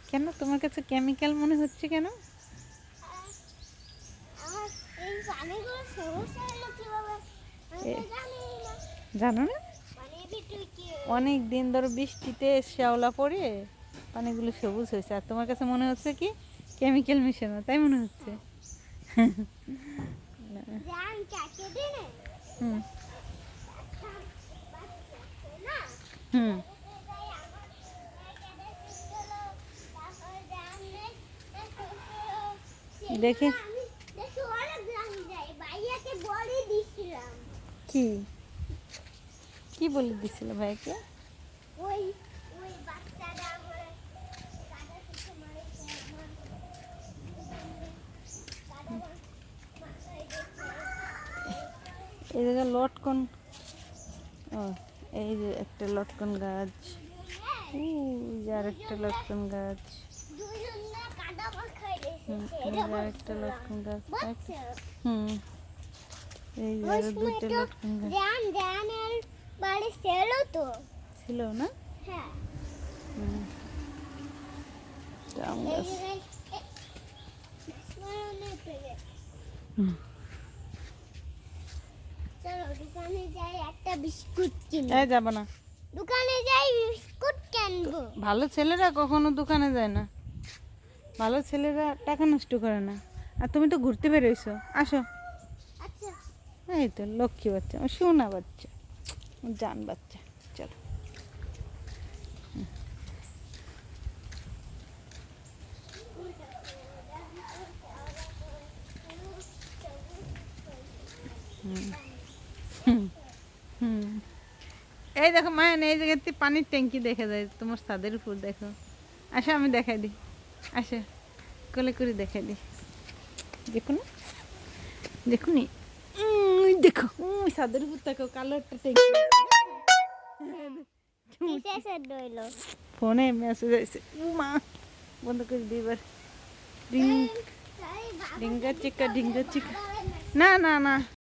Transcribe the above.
কেন তোমার কাছে কেমিক্যাল মনে হচ্ছে কেন? জানো না, অনেক দিন ধরে বৃষ্টিতে শ্যাওলা পড়ে পানিগুলো সবুজ হয়েছে, আর তোমার কাছে মনে হচ্ছে কি কেমিক্যাল মিশানো, তাই মনে হচ্ছে? হুম হুম দেখে কি কি বলে দিছিল ভাইকে? এই জায়গায় লটকন, ও এই যে একটা লটকন গাছ, আর একটা লটকন গাছ, একটা লটকন গাছ, হুম এই যে দুইটা লটকন গাছ ছিল না? জাম গাছ। দোকানে যাই একটা বিস্কুট কিনবো। এই যাব না, দোকানে যাই বিস্কুট কিনবো। ভালো ছেলেরা কখনো দোকানে যায় না, ভালো ছেলেরা টাকা নষ্ট করে না। আর তুমি তো ঘুরতে বেরোইছো, আসো। আচ্ছা এই তো লক্ষ্মী বাচ্চা, ও সোনা বাচ্চা, ও জান বাচ্চা, চলো। হুম এই দেখো মায়ান, এই জায়গাতে পানির ট্যাঙ্কি দেখা যায় তোমার ছাদের উপর, দেখো। আসো আমি দেখাই দিই, আসো কোলে করে দেখাই দিই। দেখো না, দেখো নি, দেখো ওই ছাদের উপর দেখো কালো একটা ট্যাঙ্কি। ফোনে মেসেজ আছে, মা বন্ধ করে দিই এবার। ডিঙ্গা চিকা ডিঙ্গা চিকা, না না না,